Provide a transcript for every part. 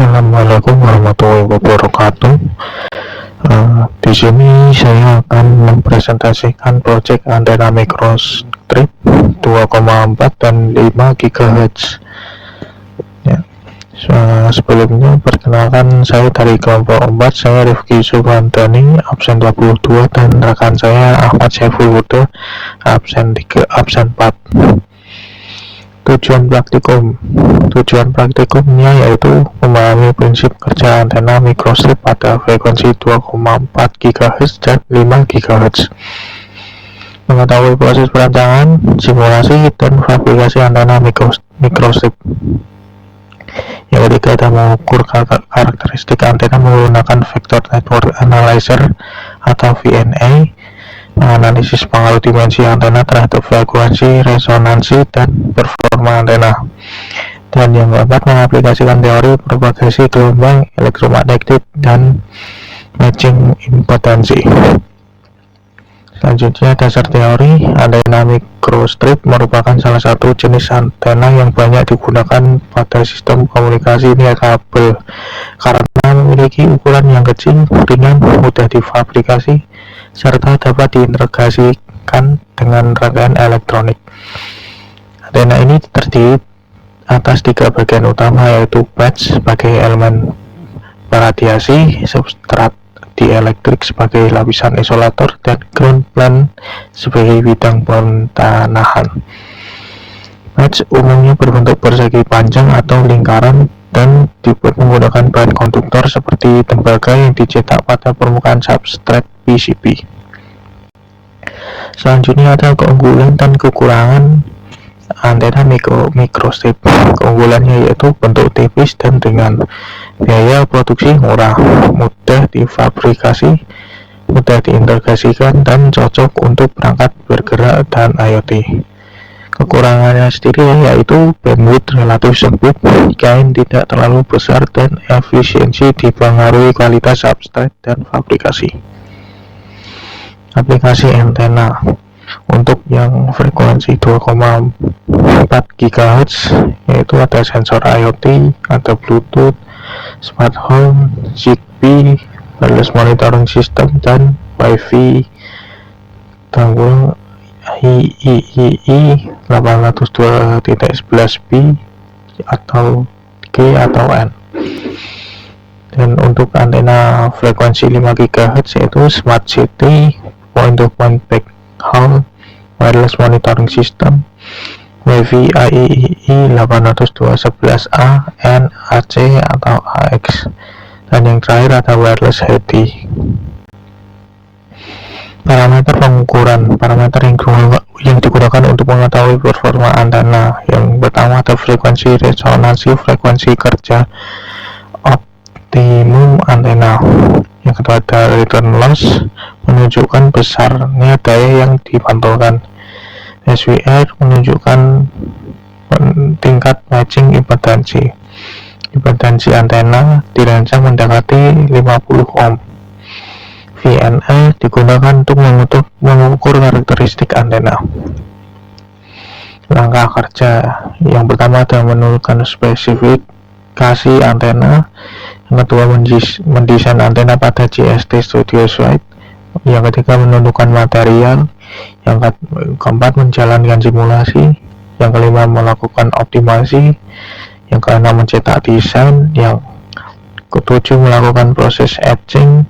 Assalamualaikum warahmatullahi wabarakatuh. Di sini saya akan mempresentasikan project antena microstrip 2,4 dan 5 GHz. Ya. Sebelumnya perkenalkan, saya dari kelompok 4, saya Rifki Subhandani, absen 22, dan rekan saya Ahmad Saiful Huda, absen 4. Tujuan praktikumnya yaitu memahami prinsip kerja antena microstrip pada frekuensi 2,4 GHz dan 5 GHz, mengetahui proses perancangan, simulasi, dan fabrikasi antena microstrip. Yang ketiga adalah mengukur karakteristik antena menggunakan Vector Network Analyzer atau VNA, menganalisis pengaruh dimensi antena terhadap frekuensi, resonansi, dan performa antena. Dan yang keempat, mengaplikasikan teori propagasi gelombang elektromagnetik dan matching impedansi. Selanjutnya, dasar teori. Antena microstrip merupakan salah satu jenis antena yang banyak digunakan pada sistem komunikasi via kabel karena memiliki ukuran yang kecil, ringan, mudah difabrikasi, serta dapat diintegrasikan dengan rangkaian elektronik. Antena ini terdiri atas 3 bagian utama, yaitu patch sebagai elemen peradiasi, substrat dielektrik sebagai lapisan isolator, dan ground plane sebagai bidang penahan. Patch umumnya berbentuk persegi panjang atau lingkaran dan dibuat menggunakan bahan konduktor seperti tembaga yang dicetak pada permukaan substrat PCB. Selanjutnya ada keunggulan dan kekurangan antena microstrip. Keunggulannya yaitu bentuk tipis dan ringan, biaya produksi murah, mudah difabrikasi, mudah diintegrasikan, dan cocok untuk perangkat bergerak dan IoT. Kekurangannya sendiri yaitu bandwidth relatif sempit, gain tidak terlalu besar, dan efisiensi dipengaruhi kualitas substrat dan fabrikasi. Aplikasi antena untuk yang frekuensi 2,4 GHz yaitu ada sensor IoT, ada Bluetooth, smart home, Zigbee, wireless monitoring system, dan Wi-Fi gangguan III 802.11b atau G atau N. Dan untuk antena frekuensi 5 GHz yaitu Smart City, point-to-point backhaul, wireless monitoring system, Wi-Fi III 802.11a, N, AC atau AX, dan yang terakhir ada wireless HEDI. Parameter pengukuran. Parameter yang digunakan untuk mengetahui performa antena. Yang pertama ada frekuensi resonansi, frekuensi kerja optimum antena. Yang kedua ada return loss, menunjukkan besarnya daya yang dipantulkan. SWR menunjukkan tingkat matching impedansi. Impedansi antena dirancang mendekati 50 ohm. VNA digunakan untuk mengukur karakteristik antena. Langkah kerja. Yang pertama adalah menentukan spesifikasi antena. Yang kedua mendesain antena pada JST Studio Suite. Yang ketiga menentukan material. Yang keempat menjalankan simulasi. Yang kelima melakukan optimasi. Yang keenam mencetak desain. Yang ketujuh melakukan proses etching.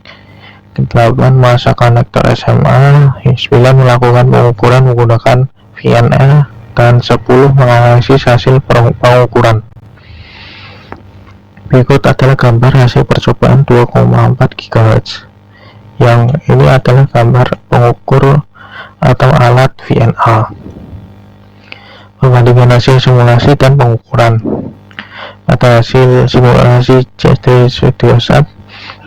Ke-8 memasang konektor SMA. 9 melakukan pengukuran menggunakan VNA. Dan 10 menganalisis hasil pengukuran. Berikut adalah gambar hasil percobaan 2,4 GHz. Yang ini adalah gambar pengukur atau alat VNA. Perbandingan hasil simulasi dan pengukuran. Pada hasil simulasi JST Studio Suite,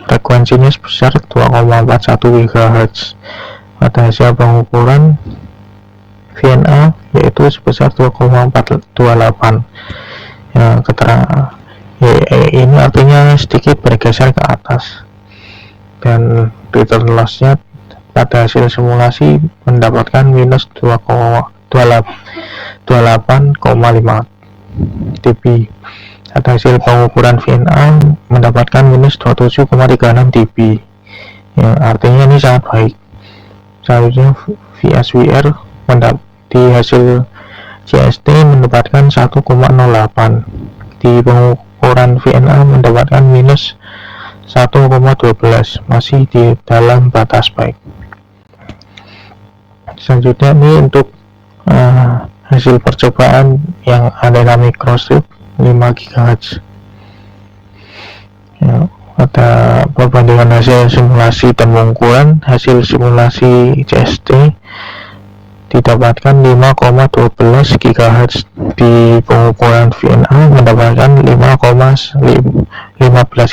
frekuensinya sebesar 2,41 GHz. Pada hasil pengukuran VNA yaitu sebesar 2,428. Ini artinya sedikit bergeser ke atas. Dan return loss-nya pada hasil simulasi mendapatkan minus 28,5 dB. Pada hasil pengukuran VNA mendapatkan minus 27,36 dB, yang artinya ini sangat baik. Selanjutnya VSWR di hasil CST mendapatkan 1,08, di pengukuran VNA mendapatkan minus 1,12, masih di dalam batas baik. Selanjutnya ini untuk hasil percobaan yang dynamic cross-strip 5 GHz. Ya, pada perbandingan hasil simulasi dan pengukuran, hasil simulasi CST didapatkan 5,12 GHz, di pengukuran VNA mendapatkan 5,15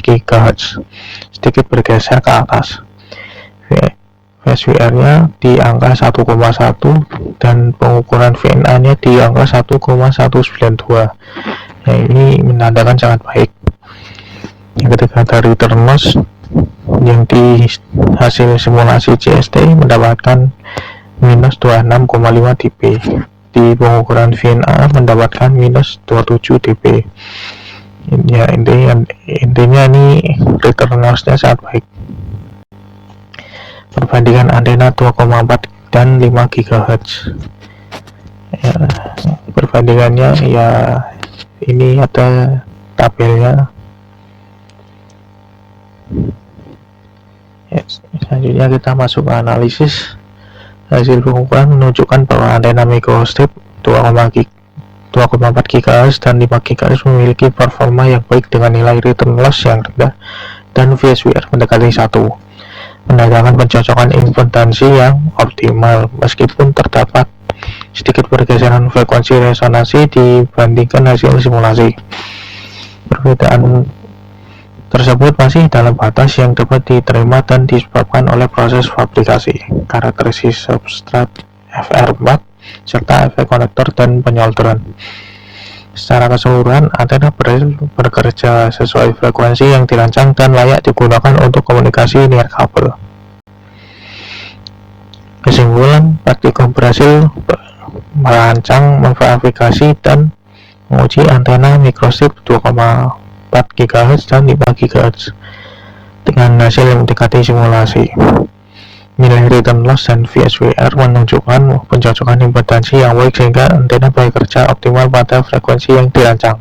GHz, sedikit bergeser ke atas. VSWR-nya di angka 1,1 dan pengukuran VNA-nya di angka 1,192. Nah, ini menandakan sangat baik. Yang ketiga, dari return loss yang di hasil simulasi CST mendapatkan minus 26,5 dB, di pengukuran VNA mendapatkan minus 27 dB. Ya, intinya ini return loss-nya sangat baik. Perbandingan antena 2,4 dan 5 GHz. Ya, perbandingannya ya ini ada tabelnya. Ya, selanjutnya kita masuk ke analisis. Hasil pengukuran menunjukkan bahwa antena microstrip 2,4 GHz dan 5 GHz memiliki performa yang baik dengan nilai return loss yang rendah dan VSWR mendekati 1, menandakan pencocokan impedansi yang optimal meskipun terdapat sedikit pergeseran frekuensi resonansi dibandingkan hasil simulasi. Perbedaan tersebut masih dalam batas yang dapat diterima dan disebabkan oleh proses fabrikasi, karakteristik substrat FR4, serta efek konektor dan penyolderan. Secara keseluruhan, antena bekerja sesuai frekuensi yang dirancang dan layak digunakan untuk komunikasi linear kabel. Kesimpulan, praktikum berhasil merancang, memverifikasi, dan menguji antena microstrip 2,4 GHz dan 5 GHz dengan hasil yang mendekati simulasi. Nilai return loss dan VSWR menunjukkan pencocokan impedansi yang baik sehingga antena bekerja optimal pada frekuensi yang dirancang.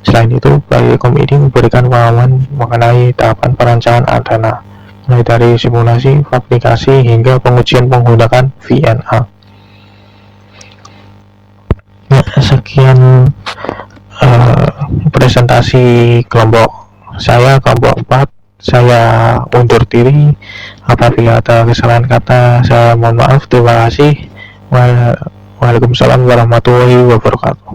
Selain itu, praktikum ini memberikan pengalaman mengenai tahapan perancangan antena, mulai dari simulasi, fabrikasi, hingga pengujian menggunakan VNA. Ya, sekian presentasi kelompok saya, kelompok 4. Saya undur diri. Apabila ada kesalahan kata, saya mohon maaf. Terima kasih. Waalaikumsalam warahmatullahi wabarakatuh.